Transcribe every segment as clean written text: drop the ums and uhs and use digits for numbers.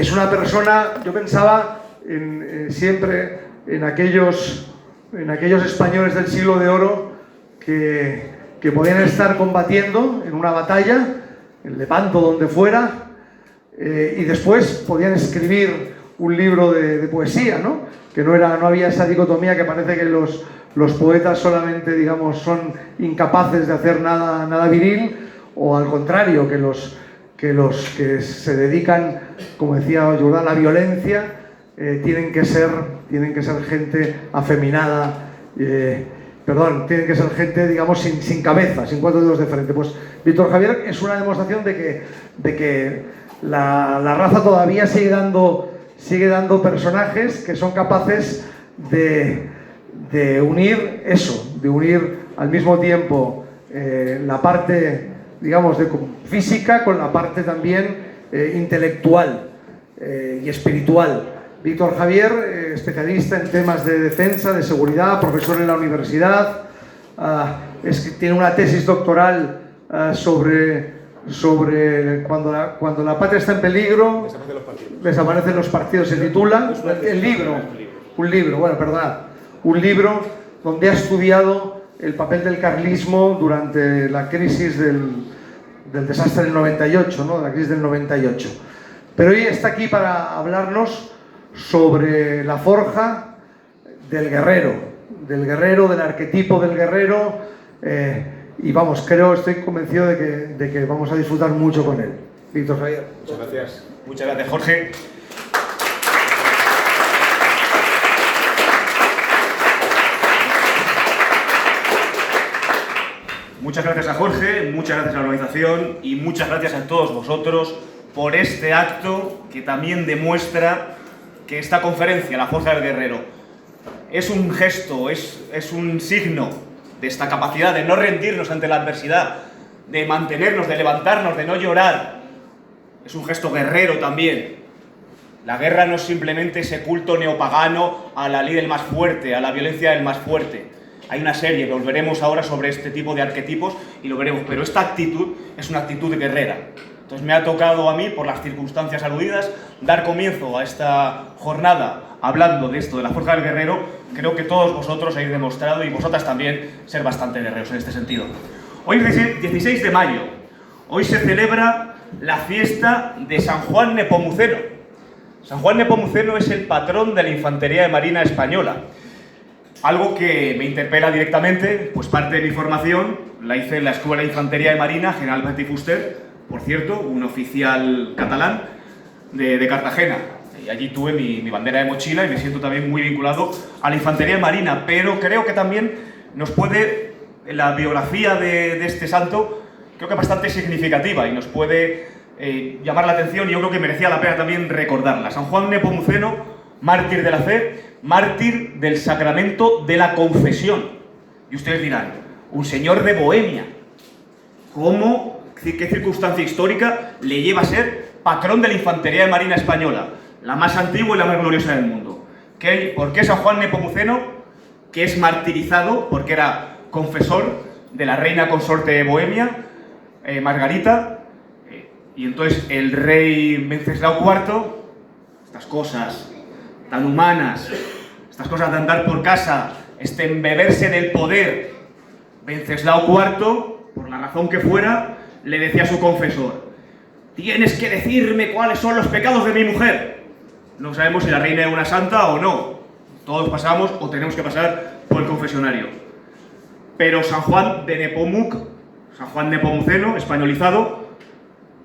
es una persona, yo pensaba siempre en aquellos españoles del siglo de oro que podían estar combatiendo en una batalla, en Lepanto, donde fuera, y después podían escribir un libro de poesía, ¿no? Que no había esa dicotomía que parece que los poetas solamente, digamos, son incapaces de hacer nada viril, o al contrario, que los que se dedican, como decía Jordán, a la violencia, tienen que ser gente afeminada, tienen que ser gente, digamos, sin cabeza, sin cuatro dedos de frente. Pues Víctor Javier es una demostración de que la raza todavía sigue dando personajes que son capaces de unir eso, de unir al mismo tiempo la parte, digamos, física con la parte también intelectual y espiritual. Víctor Javier, especialista en temas de defensa, de seguridad, profesor en la universidad, tiene una tesis doctoral sobre cuando la patria está en peligro, desaparecen los partidos, se titula un libro donde ha estudiado el papel del carlismo durante la crisis del desastre del 98, ¿no? La crisis del 98. Pero hoy está aquí para hablarnos sobre la forja del guerrero, del arquetipo del guerrero, y vamos, estoy convencido de que vamos a disfrutar mucho con él. Víctor Javier. Muchas gracias. Muchas gracias, Jorge. Muchas gracias a Jorge, muchas gracias a la organización y muchas gracias a todos vosotros por este acto que también demuestra que esta conferencia, La Forja del Guerrero, es un gesto, es un signo de esta capacidad de no rendirnos ante la adversidad, de mantenernos, de levantarnos, de no llorar. Es un gesto guerrero también. La guerra no es simplemente ese culto neopagano a la ley del más fuerte, a la violencia del más fuerte. Hay una serie, volveremos ahora sobre este tipo de arquetipos y lo veremos, pero esta actitud es una actitud guerrera. Entonces me ha tocado a mí, por las circunstancias aludidas, dar comienzo a esta jornada hablando de esto, de la forja del guerrero. Creo que todos vosotros habéis demostrado, y vosotras también, ser bastante guerreros en este sentido. Hoy es 16 de mayo. Hoy se celebra la fiesta de San Juan Nepomuceno. San Juan Nepomuceno es el patrón de la Infantería de Marina española. Algo que me interpela directamente, pues parte de mi formación la hice en la Escuela de Infantería de Marina, General Martí Fuster, por cierto, un oficial catalán de Cartagena. Y allí tuve mi bandera de mochila y me siento también muy vinculado a la Infantería de Marina, pero creo que también nos puede, la biografía de este santo, creo que es bastante significativa y nos puede llamar la atención, y yo creo que merecía la pena también recordarla. San Juan Nepomuceno, mártir de la fe, mártir del sacramento de la confesión. Y ustedes dirán, un señor de Bohemia, ¿qué circunstancia histórica le lleva a ser patrón de la Infantería de Marina española, la más antigua y la más gloriosa del mundo? ¿Por qué San Juan Nepomuceno, que es martirizado porque era confesor de la reina consorte de Bohemia, Margarita, y entonces el rey Wenceslao IV, estas cosas tan humanas, estas cosas de andar por casa, este embeberse del poder, Wenceslao IV, por la razón que fuera, le decía a su confesor: tienes que decirme cuáles son los pecados de mi mujer. No sabemos si la reina es una santa o no. Todos pasamos o tenemos que pasar por el confesionario. Pero San Juan de Nepomuc, San Juan Nepomuceno, españolizado,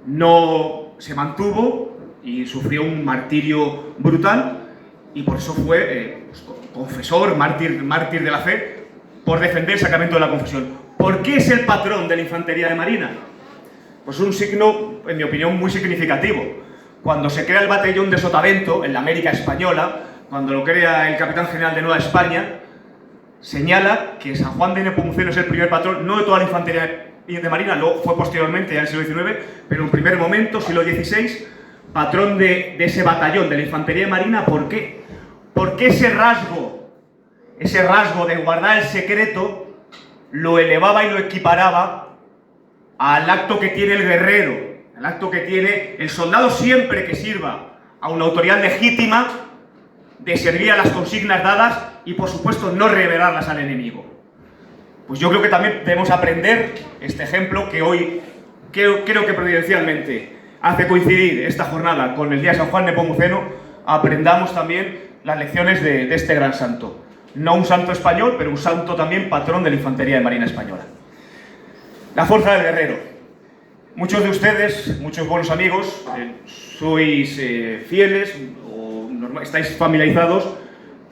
no se mantuvo y sufrió un martirio brutal, y por eso fue confesor, mártir de la fe, por defender el sacramento de la confesión. ¿Por qué es el patrón de la Infantería de Marina? Pues un signo, en mi opinión, muy significativo. Cuando se crea el batallón de Sotavento, en la América española, cuando lo crea el capitán general de Nueva España, señala que San Juan de Nepomuceno es el primer patrón, no de toda la Infantería de Marina, luego fue posteriormente, ya en el siglo XIX, pero en un primer momento, siglo XVI, patrón de ese batallón, de la Infantería de Marina. ¿Por qué? Porque ese rasgo de guardar el secreto, lo elevaba y lo equiparaba al acto que tiene el guerrero, al acto que tiene el soldado siempre que sirva a una autoridad legítima de servir a las consignas dadas y, por supuesto, no revelarlas al enemigo. Pues yo creo que también debemos aprender este ejemplo que hoy creo que providencialmente hace coincidir esta jornada con el día de San Juan Nepomuceno. Aprendamos también las lecciones de este gran santo. No un santo español, pero un santo también patrón de la Infantería de Marina Española. La fuerza del guerrero. Muchos de ustedes, muchos buenos amigos, sois fieles o estáis familiarizados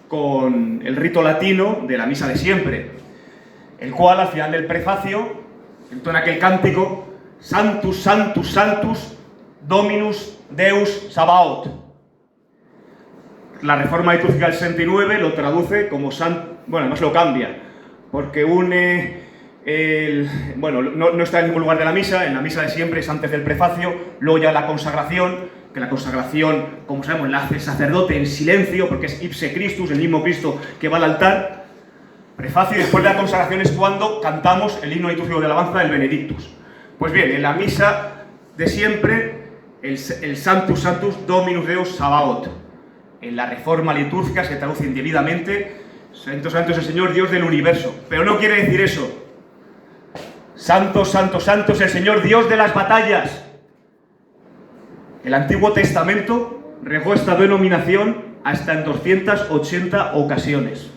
con el rito latino de la misa de siempre, el cual al final del prefacio entona aquel cántico Sanctus, Sanctus, Sanctus, Dominus Deus Sabaoth. La reforma litúrgica del 69 lo traduce como bueno, además lo cambia, porque une no está en ningún lugar de la misa. En la misa de siempre es antes del prefacio, luego ya la consagración, que la consagración, como sabemos, la hace el sacerdote en silencio, porque es ipse Christus, el mismo Cristo que va al altar. Prefacio, y después de la consagración es cuando cantamos el himno litúrgico de alabanza, el Benedictus. Pues bien, en la misa de siempre, el Sanctus Sanctus Dominus Deus Sabaoth. En la reforma litúrgica se traduce indebidamente Santo, Santo es el Señor Dios del universo. Pero no quiere decir eso. Santo, Santo, Santo es el Señor Dios de las batallas. El Antiguo Testamento regó esta denominación hasta en 280 ocasiones.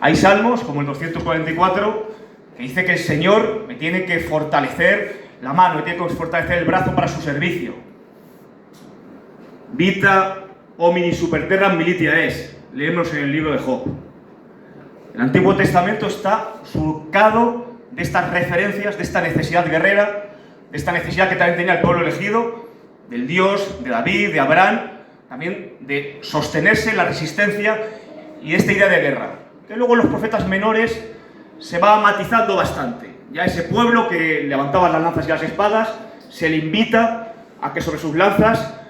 Hay salmos, como el 244, que dice que el Señor me tiene que fortalecer la mano, me tiene que fortalecer el brazo para su servicio. Vita homini super terram militia es. Leemos en el libro de Job. El Antiguo Testamento está surcado de estas referencias, de esta necesidad guerrera, de esta necesidad que también tenía el pueblo elegido, del Dios, de David, de Abraham, también de sostenerse en la resistencia y esta idea de guerra, que luego en los profetas menores se va matizando bastante. Ya ese pueblo que levantaba las lanzas y las espadas, se le invita a que sobre sus lanzas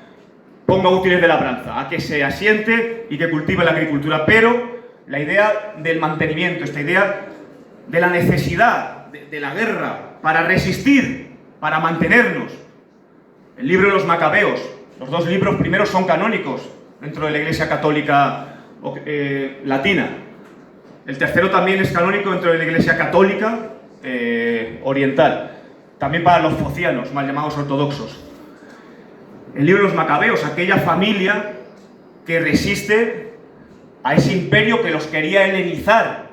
ponga útiles de labranza, a que se asiente y que cultive la agricultura, pero la idea del mantenimiento, esta idea de la necesidad de la guerra para resistir, para mantenernos. El libro de los Macabeos, los dos libros primeros son canónicos dentro de la Iglesia Católica latina. El tercero también es canónico dentro de la Iglesia Católica oriental, también para los focianos, mal llamados ortodoxos. El libro de los Macabeos, aquella familia que resiste a ese imperio que los quería helenizar,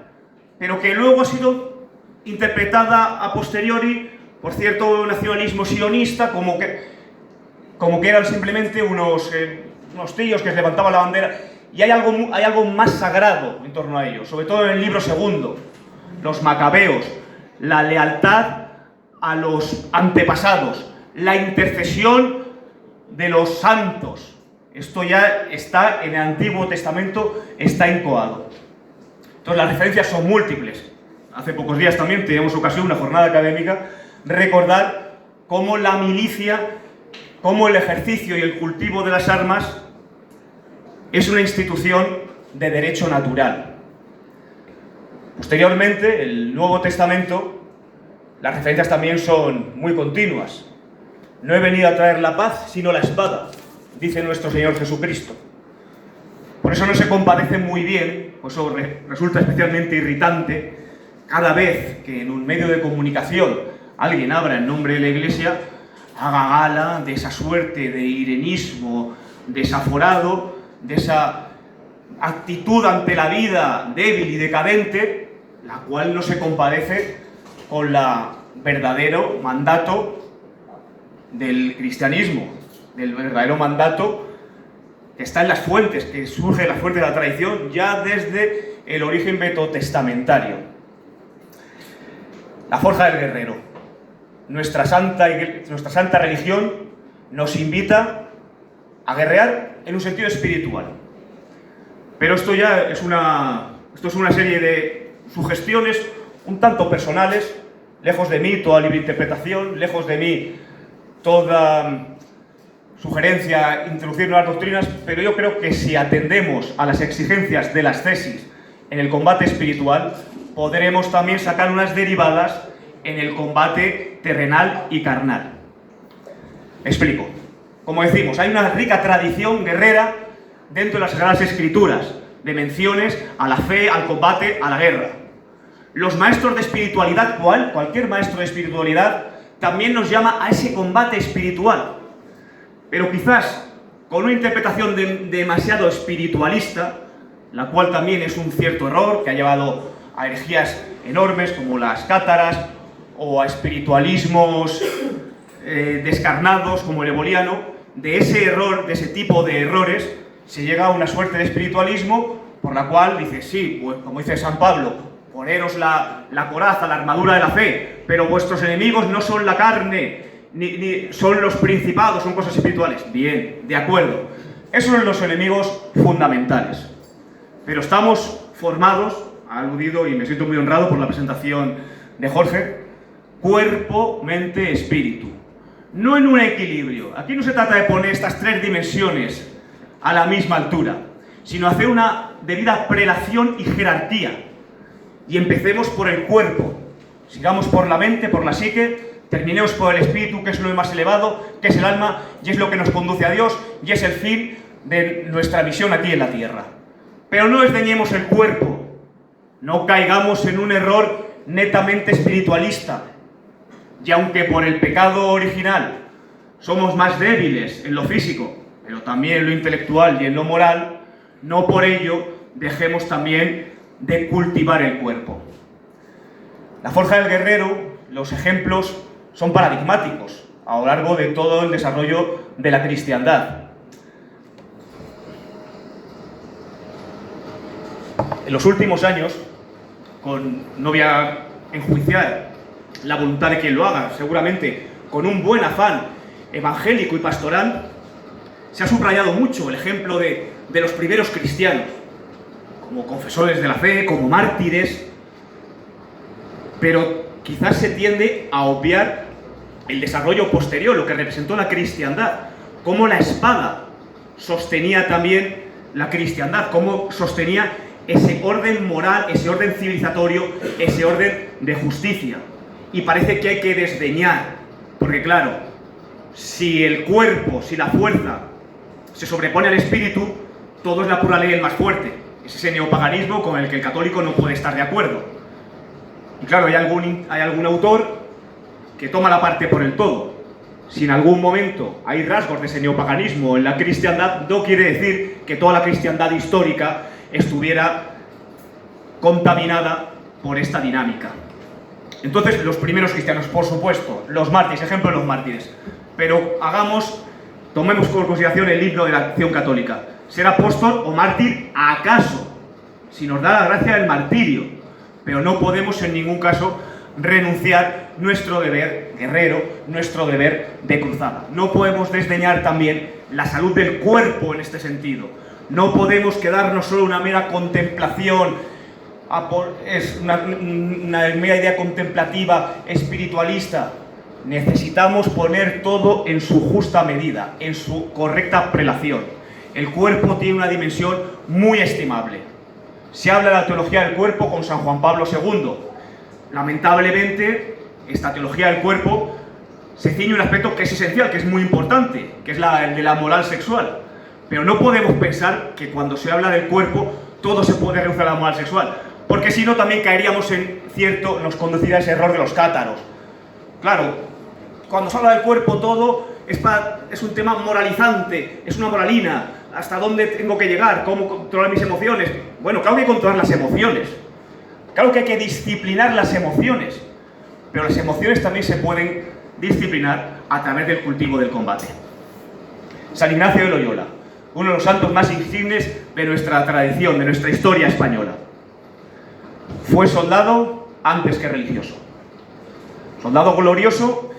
pero que luego ha sido interpretada a posteriori por cierto nacionalismo sionista, como que eran simplemente unos tíos que se levantaban la bandera. Y hay algo más sagrado en torno a ellos, sobre todo en el libro segundo, los Macabeos, la lealtad a los antepasados, la intercesión de los santos. Esto ya está en el Antiguo Testamento, está incoado. Entonces las referencias son múltiples. Hace pocos días también teníamos ocasión, una jornada académica, recordar cómo la milicia, cómo el ejercicio y el cultivo de las armas es una institución de derecho natural. Posteriormente, el Nuevo Testamento, las referencias también son muy continuas. No he venido a traer la paz, sino la espada, dice nuestro Señor Jesucristo. Por eso no se compadece muy bien, por eso resulta especialmente irritante cada vez que en un medio de comunicación alguien habla en nombre de la Iglesia, haga gala de esa suerte de irenismo desaforado, de esa actitud ante la vida débil y decadente, la cual no se compadece con el verdadero mandato del cristianismo, del verdadero mandato que está en las fuentes, que surge de las fuentes de la tradición ya desde el origen vetotestamentario. La forja del guerrero. Nuestra santa religión nos invita a guerrear en un sentido espiritual. Pero esto ya es una serie de sugestiones un tanto personales, lejos de mí toda libre interpretación, lejos de mí toda sugerencia, introducir nuevas doctrinas, pero yo creo que si atendemos a las exigencias de las tesis en el combate espiritual, podremos también sacar unas derivadas en el combate terrenal y carnal. Explico. Como decimos, hay una rica tradición guerrera dentro de las Sagradas Escrituras, de menciones a la fe, al combate, a la guerra. Los maestros de espiritualidad, cualquier maestro de espiritualidad, también nos llama a ese combate espiritual. Pero quizás con una interpretación demasiado espiritualista, la cual también es un cierto error que ha llevado a herejías enormes como las cátaras o a espiritualismos descarnados como el eboliano. De ese error, de ese tipo de errores, se llega a una suerte de espiritualismo por la cual dice, sí, pues como dice San Pablo, poneros la coraza, la armadura de la fe, pero vuestros enemigos no son la carne, ni son los principados, son cosas espirituales. Bien, de acuerdo. Esos son los enemigos fundamentales. Pero estamos formados, ha aludido y me siento muy honrado por la presentación de Jorge, cuerpo, mente, espíritu. No en un equilibrio. Aquí no se trata de poner estas tres dimensiones a la misma altura, sino hacer una debida prelación y jerarquía. Y empecemos por el cuerpo, sigamos por la mente, por la psique, terminemos por el espíritu, que es lo más elevado, que es el alma, y es lo que nos conduce a Dios, y es el fin de nuestra misión aquí en la tierra. Pero no desdeñemos el cuerpo, no caigamos en un error netamente espiritualista. Y aunque por el pecado original somos más débiles en lo físico, pero también en lo intelectual y en lo moral, no por ello dejemos también de cultivar el cuerpo. La forja del guerrero, los ejemplos son paradigmáticos a lo largo de todo el desarrollo de la cristiandad. En los últimos años, no voy a enjuiciar la voluntad de quien lo haga, seguramente con un buen afán evangélico y pastoral, se ha subrayado mucho el ejemplo de los primeros cristianos, como confesores de la fe, como mártires, pero quizás se tiende a obviar el desarrollo posterior, lo que representó la cristiandad, cómo la espada sostenía también la cristiandad, cómo sostenía ese orden moral, ese orden civilizatorio, ese orden de justicia. Y parece que hay que desdeñar, porque claro, si el cuerpo, si la fuerza se sobrepone al espíritu, todo es la pura ley del más fuerte. Es ese neopaganismo con el que el católico no puede estar de acuerdo. Y claro, hay algún autor que toma la parte por el todo. Si en algún momento hay rasgos de ese neopaganismo en la cristiandad, no quiere decir que toda la cristiandad histórica estuviera contaminada por esta dinámica. Entonces, los primeros cristianos, por supuesto, los mártires, ejemplo de los mártires. Pero tomemos por consideración el himno de la acción católica. Ser apóstol o mártir, acaso, si nos da la gracia del martirio. Pero no podemos en ningún caso renunciar nuestro deber guerrero, nuestro deber de cruzada. No podemos desdeñar también la salud del cuerpo en este sentido. No podemos quedarnos solo en una mera contemplación, es una mera idea contemplativa, espiritualista. Necesitamos poner todo en su justa medida, en su correcta prelación. El cuerpo tiene una dimensión muy estimable. Se habla de la teología del cuerpo con San Juan Pablo II. Lamentablemente, esta teología del cuerpo se ciñe un aspecto que es esencial, que es muy importante, que es el de la moral sexual. Pero no podemos pensar que cuando se habla del cuerpo todo se puede reducir a la moral sexual, porque si no también caeríamos nos conduciría a ese error de los cátaros. Claro, cuando se habla del cuerpo todo es un tema moralizante, es una moralina. ¿Hasta dónde tengo que llegar? ¿Cómo controlar mis emociones? Bueno, claro que hay que controlar las emociones. Claro que hay que disciplinar las emociones. Pero las emociones también se pueden disciplinar a través del cultivo del combate. San Ignacio de Loyola, uno de los santos más insignes de nuestra tradición, de nuestra historia española. Fue soldado antes que religioso. Soldado glorioso,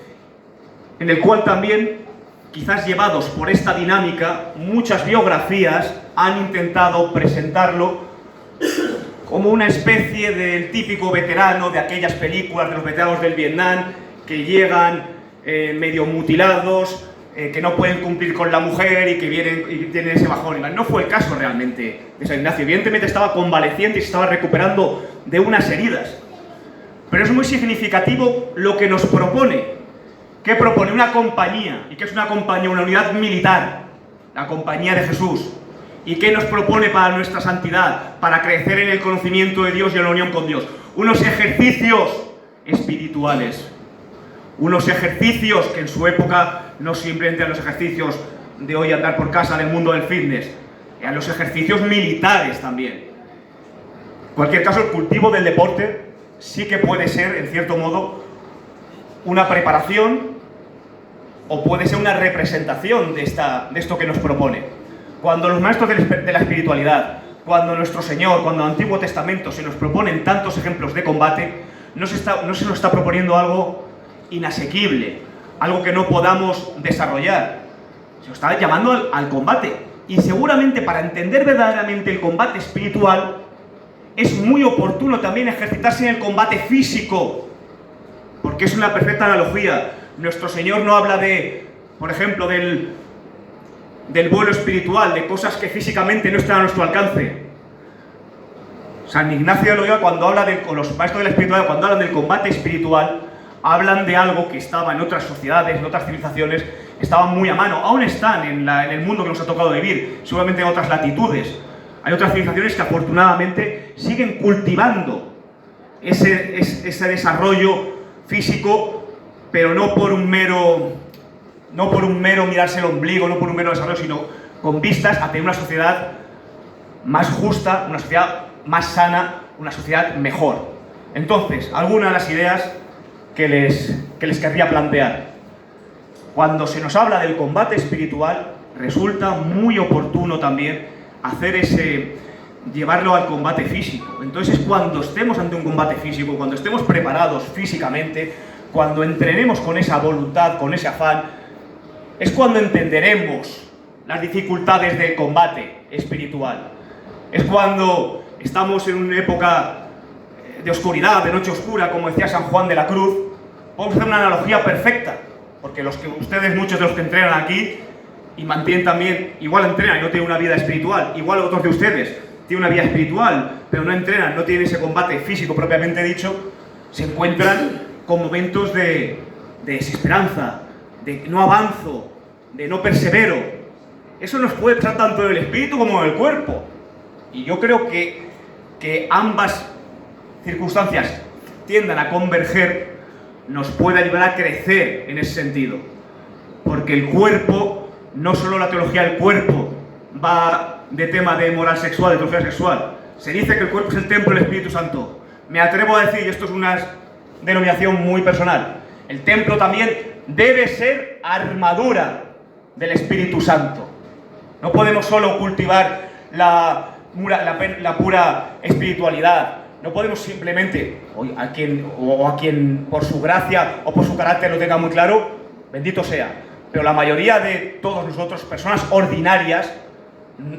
en el cual también, quizás llevados por esta dinámica, muchas biografías han intentado presentarlo como una especie del típico veterano de aquellas películas de los veteranos del Vietnam que llegan medio mutilados, que no pueden cumplir con la mujer y que vienen y tienen ese bajón. No fue el caso realmente de San Ignacio. Evidentemente estaba convaleciente y se estaba recuperando de unas heridas. Pero es muy significativo lo que nos propone. ¿Qué propone? Una compañía. ¿Y qué es una compañía? Una unidad militar, la compañía de Jesús. ¿Y qué nos propone para nuestra santidad? Para crecer en el conocimiento de Dios y en la unión con Dios. Unos ejercicios espirituales. Unos ejercicios que en su época no simplemente eran los ejercicios de hoy andar por casa del mundo del fitness, eran los ejercicios militares también. En cualquier caso, el cultivo del deporte sí que puede ser, en cierto modo, una preparación o puede ser una representación de esto que nos propone. Cuando los maestros de la espiritualidad, cuando nuestro Señor, cuando el Antiguo Testamento se nos proponen tantos ejemplos de combate, no se nos está proponiendo algo inasequible, algo que no podamos desarrollar. Se nos está llamando al combate. Y seguramente para entender verdaderamente el combate espiritual es muy oportuno también ejercitarse en el combate físico, porque es una perfecta analogía. Nuestro Señor no habla de, por ejemplo, del vuelo espiritual, de cosas que físicamente no están a nuestro alcance. San Ignacio de Loyola, cuando habla o los maestros de la espiritualidad, cuando hablan del combate espiritual, hablan de algo que estaba en otras sociedades, en otras civilizaciones, estaban muy a mano, aún están en el mundo que nos ha tocado vivir, seguramente en otras latitudes. Hay otras civilizaciones que afortunadamente siguen cultivando ese desarrollo físico, pero no por un mero mirarse el ombligo, no por un mero desarrollo, sino con vistas a tener una sociedad más justa, una sociedad más sana, una sociedad mejor. Entonces, algunas de las ideas que les querría plantear. Cuando se nos habla del combate espiritual, resulta muy oportuno también llevarlo al combate físico. Entonces, cuando estemos ante un combate físico, cuando estemos preparados físicamente, cuando entrenemos con esa voluntad, con ese afán, es cuando entenderemos las dificultades del combate espiritual. Es cuando estamos en una época de oscuridad, de noche oscura, como decía San Juan de la Cruz. Podemos hacer una analogía perfecta, porque muchos de los que entrenan aquí y mantienen también, igual entrenan y no tienen una vida espiritual, igual otros de ustedes tienen una vida espiritual, pero no entrenan, no tienen ese combate físico propiamente dicho, se encuentran con momentos de desesperanza, de no avanzo, de no persevero. Eso nos puede pasar tanto en el espíritu como en el cuerpo. Y yo creo que ambas circunstancias tiendan a converger, nos puede ayudar a crecer en ese sentido. Porque el cuerpo, no solo la teología del cuerpo va de tema de moral sexual, de teología sexual. Se dice que el cuerpo es el templo del Espíritu Santo. Me atrevo a decir, y esto es una denominación muy personal, el templo también debe ser armadura del Espíritu Santo. No podemos solo cultivar la pura espiritualidad. No podemos simplemente, a quien por su gracia o por su carácter lo tenga muy claro, bendito sea. Pero la mayoría de todos nosotros, personas ordinarias,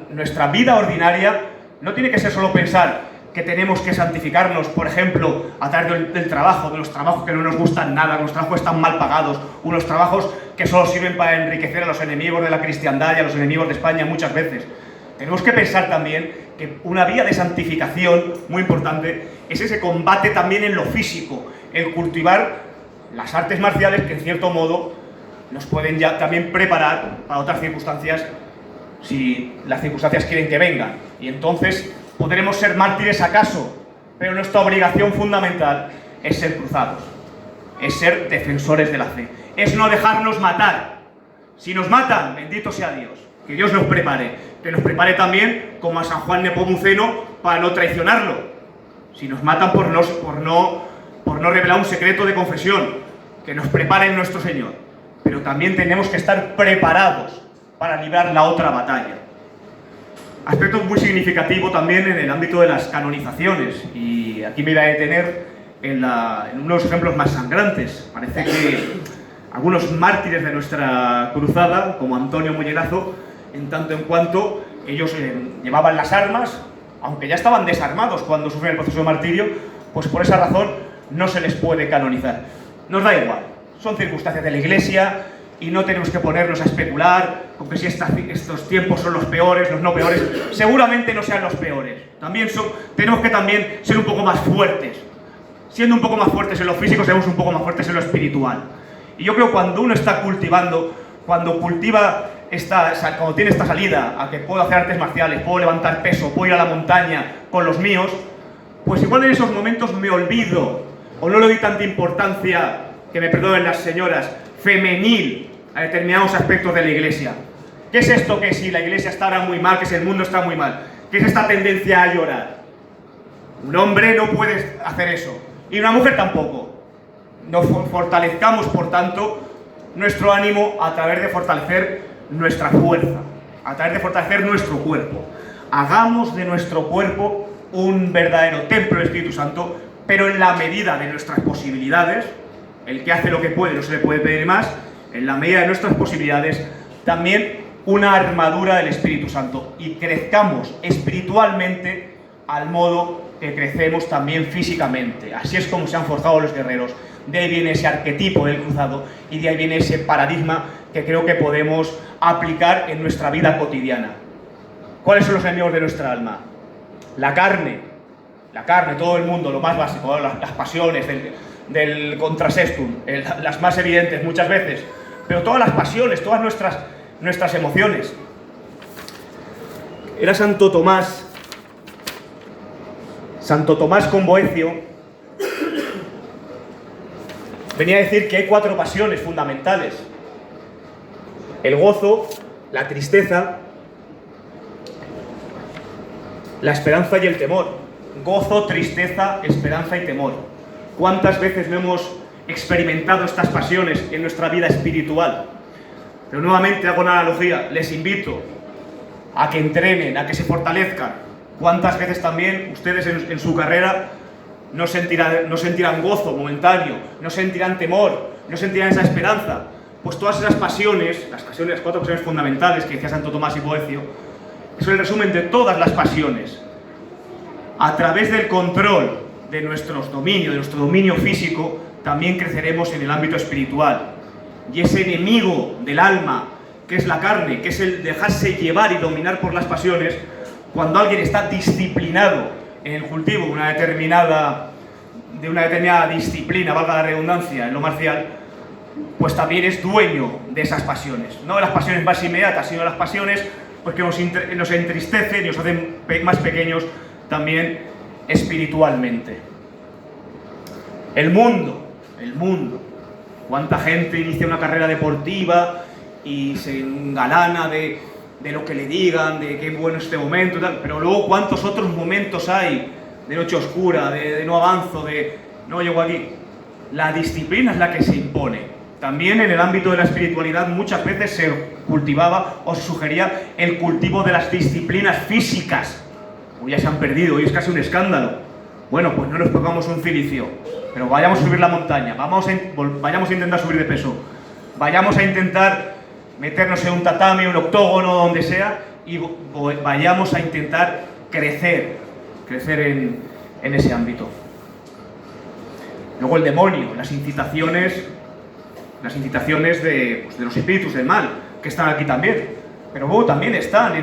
nuestra vida ordinaria no tiene que ser solo pensar que tenemos que santificarnos, por ejemplo, a través del trabajo, de los trabajos que no nos gustan nada, que los trabajos están mal pagados, unos trabajos que solo sirven para enriquecer a los enemigos de la cristiandad y a los enemigos de España muchas veces. Tenemos que pensar también que una vía de santificación muy importante es ese combate también en lo físico, el cultivar las artes marciales que en cierto modo nos pueden ya también preparar para otras circunstancias si las circunstancias quieren que vengan. Y entonces podremos ser mártires acaso, pero nuestra obligación fundamental es ser cruzados, es ser defensores de la fe, es no dejarnos matar. Si nos matan, bendito sea Dios, que Dios nos prepare, que nos prepare también como a San Juan Nepomuceno para no traicionarlo. Si nos matan por no revelar un secreto de confesión, que nos prepare nuestro Señor. Pero también tenemos que estar preparados para librar la otra batalla. Aspecto muy significativo también en el ámbito de las canonizaciones, y aquí me voy a detener en uno de los ejemplos más sangrantes. Parece que algunos mártires de nuestra cruzada, como Antonio Mollerazo, en tanto en cuanto ellos llevaban las armas, aunque ya estaban desarmados cuando sufren el proceso de martirio, pues por esa razón no se les puede canonizar. Nos da igual, son circunstancias de la Iglesia y no tenemos que ponernos a especular con que si estos tiempos son los peores, los no peores. Seguramente no sean los peores. Tenemos que también ser un poco más fuertes. Siendo un poco más fuertes en lo físico, seremos un poco más fuertes en lo espiritual. Y yo creo que cuando uno está cultivando, cuando cultiva cuando tiene esta salida a que puedo hacer artes marciales, puedo levantar peso, puedo ir a la montaña con los míos, pues igual en esos momentos me olvido o no le doy tanta importancia, que me perdonen las señoras, femenil a determinados aspectos de la iglesia. ¿Qué es esto que si la iglesia está ahora muy mal, que si el mundo está muy mal? ¿Qué es esta tendencia a llorar? Un hombre no puede hacer eso, y una mujer tampoco. Nos fortalezcamos, por tanto, nuestro ánimo a través de fortalecer nuestra fuerza, a través de fortalecer nuestro cuerpo. Hagamos de nuestro cuerpo un verdadero templo del Espíritu Santo, pero en la medida de nuestras posibilidades. El que hace lo que puede no se le puede pedir más. En la medida de nuestras posibilidades, también una armadura del Espíritu Santo, y crezcamos espiritualmente al modo que crecemos también físicamente. Así es como se han forjado los guerreros. De ahí viene ese arquetipo del cruzado y de ahí viene ese paradigma que creo que podemos aplicar en nuestra vida cotidiana. ¿Cuáles son los enemigos de nuestra alma? La carne, todo el mundo, lo más básico, las pasiones del contrasestum, las más evidentes muchas veces, pero todas las pasiones, todas nuestras emociones. Era Santo Tomás con Boecio, venía a decir que hay 4 pasiones fundamentales: el gozo, la tristeza, la esperanza y el temor. Gozo, tristeza, esperanza y temor. ¿Cuántas veces no hemos experimentado estas pasiones en nuestra vida espiritual? Pero nuevamente hago una analogía, les invito a que entrenen, a que se fortalezcan. ¿Cuántas veces también ustedes en su carrera no sentirán gozo momentáneo, no sentirán temor, no sentirán esa esperanza? Pues todas esas pasiones, las 4 pasiones fundamentales que decía Santo Tomás y Boecio, es el resumen de todas las pasiones. A través del control de nuestro dominio físico, también creceremos en el ámbito espiritual. Y ese enemigo del alma, que es la carne, que es el dejarse llevar y dominar por las pasiones, cuando alguien está disciplinado en el cultivo de una determinada disciplina, valga la redundancia, en lo marcial, pues también es dueño de esas pasiones. No de las pasiones más inmediatas, sino de las pasiones pues, que nos entristecen y nos hacen más pequeños también espiritualmente. El mundo. ¿Cuánta gente inicia una carrera deportiva y se engalana de lo que le digan, de qué bueno este momento y tal? Pero luego, ¿cuántos otros momentos hay de noche oscura, de no avanzo, de no llego aquí? La disciplina es la que se impone. También en el ámbito de la espiritualidad muchas veces se cultivaba o se sugería el cultivo de las disciplinas físicas. Hoy ya se han perdido, hoy es casi un escándalo. Bueno, pues no nos pongamos un cilicio, pero vayamos a subir la montaña, vayamos a intentar subir de peso, vayamos a intentar meternos en un tatami, un octógono, donde sea, y vayamos a intentar crecer en ese ámbito. Luego el demonio, las incitaciones de los espíritus del mal, que están aquí también. Pero luego también están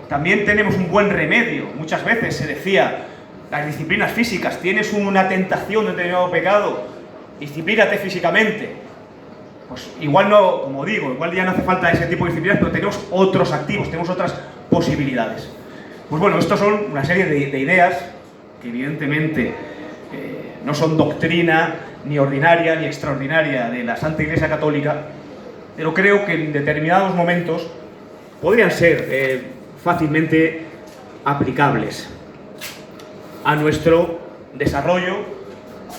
también tenemos un buen remedio. Muchas veces se decía, las disciplinas físicas, tienes una tentación de determinado pecado, disciplínate físicamente. Pues igual no, como digo, igual ya no hace falta ese tipo de disciplinas, pero tenemos otros activos, tenemos otras posibilidades. Pues bueno, estos son una serie de ideas que evidentemente no son doctrina ni ordinaria ni extraordinaria de la Santa Iglesia Católica, pero creo que en determinados momentos podrían ser fácilmente aplicables a nuestro desarrollo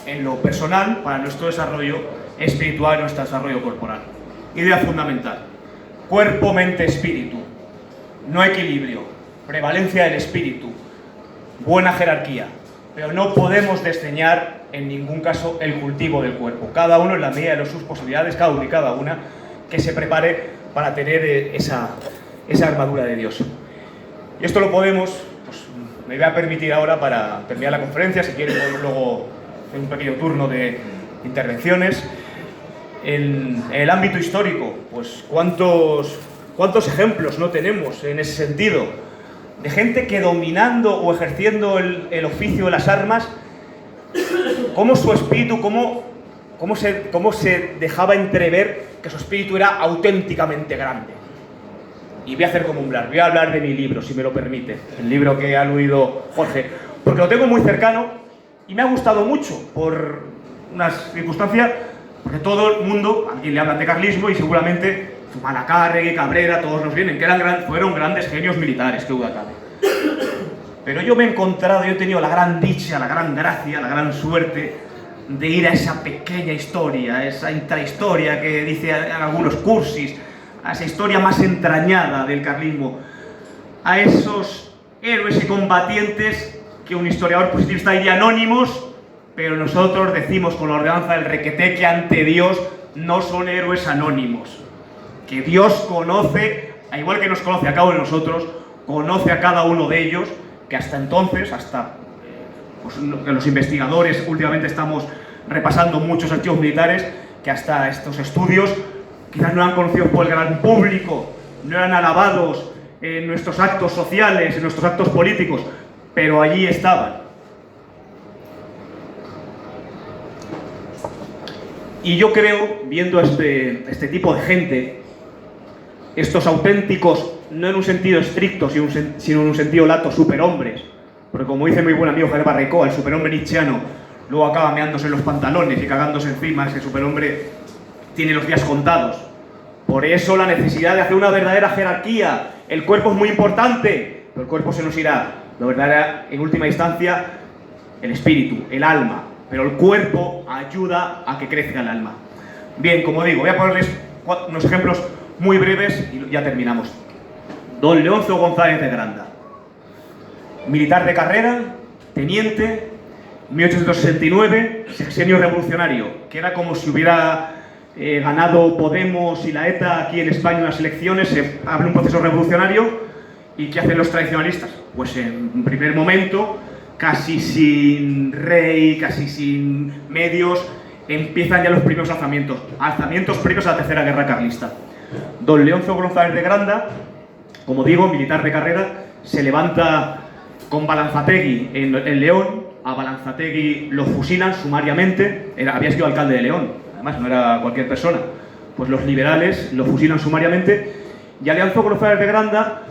en lo personal, para nuestro desarrollo espiritual y nuestro desarrollo corporal. Idea fundamental: cuerpo, mente, espíritu. No equilibrio, prevalencia del espíritu, buena jerarquía. Pero no podemos desdeñar en ningún caso el cultivo del cuerpo. Cada uno en la medida de sus posibilidades, cada uno y cada una, que se prepare para tener esa armadura de Dios. Y esto lo podemos, pues me voy a permitir ahora para terminar la conferencia, si quieren luego hacer un pequeño turno de intervenciones. En el ámbito histórico, pues cuántos ejemplos no tenemos en ese sentido, de gente que dominando o ejerciendo el oficio de las armas, cómo su espíritu, cómo cómo se dejaba entrever que su espíritu era auténticamente grande. Y voy a hacer como un blar, voy a hablar de mi libro, si me lo permite, el libro que ha aludido Jorge, porque lo tengo muy cercano y me ha gustado mucho por unas circunstancias, porque todo el mundo, a quien le hablan de carlismo, y seguramente Zumalacárregui, Cabrera, todos nos vienen, que fueron grandes genios militares, que duda cabe. Pero yo me he encontrado, yo he tenido la gran dicha, la gran gracia, la gran suerte de ir a esa pequeña historia, a esa intrahistoria que dice algunos cursis, a esa historia más entrañada del carlismo, a esos héroes y combatientes que un historiador positivista diría anónimos, pero nosotros decimos con la ordenanza del requeté que ante Dios no son héroes anónimos, que Dios conoce, al igual que nos conoce a cada uno de nosotros, conoce a cada uno de ellos, que hasta entonces, pues, los investigadores últimamente estamos repasando muchos archivos militares, que hasta estos estudios quizás no eran conocidos por el gran público, no eran alabados en nuestros actos sociales, en nuestros actos políticos, pero allí estaban. Y yo creo, viendo este tipo de gente, estos auténticos, no en un sentido estricto, sino en un sentido lato, superhombres, porque como dice mi buen amigo Javier Barrecoa, el superhombre nietzscheano luego acaba meándose en los pantalones y cagándose encima, ese superhombre tiene los días contados. Por eso la necesidad de hacer una verdadera jerarquía. El cuerpo es muy importante, pero el cuerpo se nos irá. Lo verdadero, en última instancia, el espíritu, el alma. Pero el cuerpo ayuda a que crezca el alma. Bien, como digo, voy a ponerles unos ejemplos muy breves y ya terminamos. Don Leoncio González de Granda, militar de carrera, teniente, 1869, sexenio revolucionario, que era como si hubiera ganado Podemos y la ETA aquí en España en las elecciones, se abre un proceso revolucionario. ¿Y qué hacen los tradicionalistas? Pues en un primer momento, casi sin rey, casi sin medios, empiezan ya los primeros alzamientos previos a la Tercera Guerra Carlista. Don Leoncio González de Granda, como digo, militar de carrera, se levanta con Balanzategui en León. A Balanzategui lo fusilan sumariamente, había sido alcalde de León, además no era cualquier persona. Pues los liberales lo fusilan sumariamente y a Leoncio González de Granda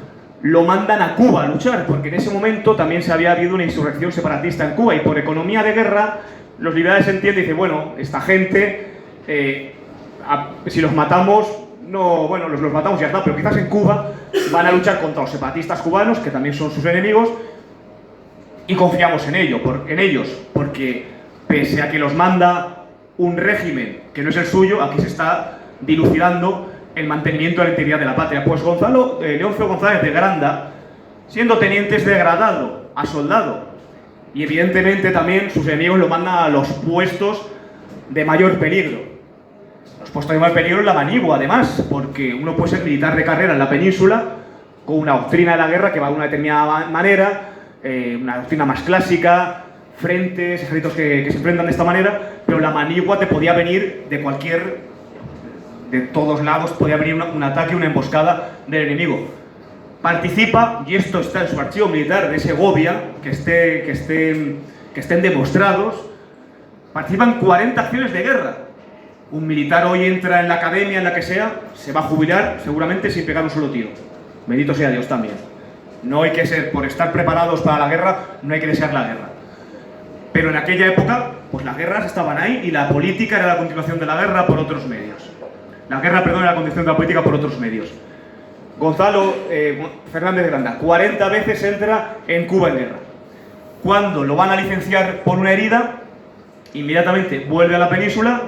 lo mandan a Cuba a luchar, porque en ese momento también se había habido una insurrección separatista en Cuba y por economía de guerra los liberales entienden y dicen, bueno, esta gente, si los matamos, no, bueno, los matamos y ya está, pero quizás en Cuba van a luchar contra los separatistas cubanos, que también son sus enemigos, y confiamos en ellos, porque pese a que los manda un régimen que no es el suyo, aquí se está dilucidando el mantenimiento de la integridad de la patria. Pues Leoncio González de Granda, siendo teniente, es degradado a soldado, y evidentemente también sus enemigos lo mandan a los puestos de mayor peligro. Los puestos de mayor peligro en la Manigua, además, porque uno puede ser militar de carrera en la península con una doctrina de la guerra que va de una determinada manera, una doctrina más clásica, frentes, ejércitos que se enfrentan de esta manera, pero la Manigua te podía venir de todos lados, podía venir un ataque, una emboscada del enemigo. Participa, y esto está en su archivo militar de Segovia, que estén demostrados, participa en 40 acciones de guerra. Un militar hoy entra en la academia, en la que sea, se va a jubilar seguramente sin pegar un solo tiro. Bendito sea Dios también. No hay que ser, por estar preparados para la guerra, no hay que desear la guerra. Pero en aquella época, pues las guerras estaban ahí y la política era la continuación de la guerra por otros medios. La guerra, perdón, era la continuación de la política por otros medios. Gonzalo Fernández de Granda, 40 veces entra en Cuba en guerra. Cuando lo van a licenciar por una herida, inmediatamente vuelve a la península.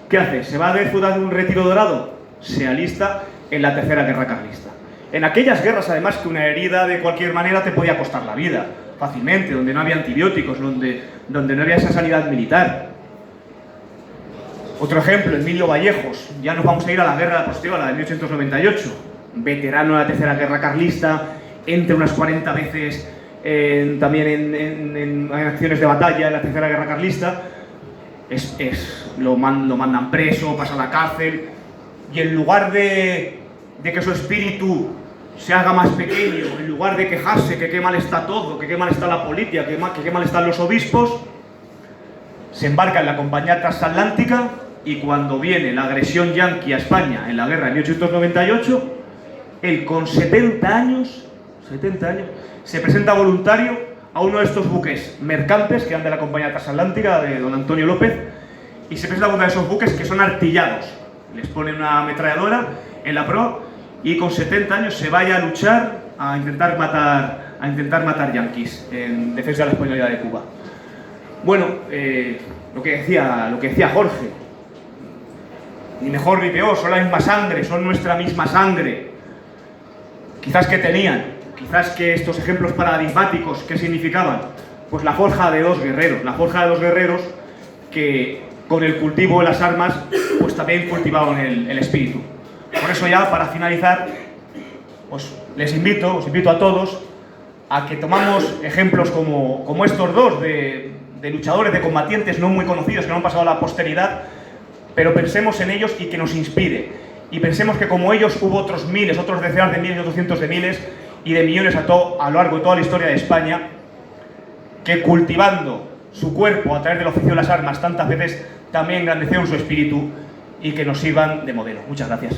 ¿Qué hace? ¿Se va a disfrutar de un retiro dorado? Se alista en la Tercera Guerra Carlista. En aquellas guerras, además, que una herida de cualquier manera te podía costar la vida, fácilmente, donde no había antibióticos, donde no había esa sanidad militar. Otro ejemplo, Emilio Vallejos. Ya nos vamos a ir a la guerra posterior, a la de 1898. Veterano de la Tercera Guerra Carlista, entra unas 40 veces también en acciones de batalla en la Tercera Guerra Carlista. Lo mandan preso, pasa a la cárcel, y en lugar de que su espíritu se haga más pequeño, en lugar de quejarse que qué mal está todo, que qué mal está la política, que qué mal están los obispos, se embarca en la compañía transatlántica y cuando viene la agresión yanqui a España en la guerra de 1898, él con 70 años, se presenta voluntario a uno de estos buques mercantes que eran de la compañía transatlántica de don Antonio López, y se presenta a uno de esos buques que son artillados. Les ponen una ametralladora en la proa y con 70 años se vaya a luchar a intentar matar yanquis en defensa de la españolidad de Cuba. Bueno, lo que decía Jorge, ni mejor ni peor, son la misma sangre, son nuestra misma sangre. Quizás que tenían, quizás que estos ejemplos paradigmáticos, ¿qué significaban? Pues la forja de dos guerreros que con el cultivo de las armas pues también cultivaban el espíritu. Por eso ya, para finalizar, pues os invito a todos a que tomamos ejemplos como estos dos de luchadores, de combatientes no muy conocidos que no han pasado a la posteridad, pero pensemos en ellos y que nos inspire. Y pensemos que como ellos hubo otros miles, otros decenas de miles y otros cientos de miles y de millones a lo largo de toda la historia de España, que cultivando su cuerpo a través del oficio de las armas tantas veces también engrandecieron su espíritu y que nos sirvan de modelo. Muchas gracias.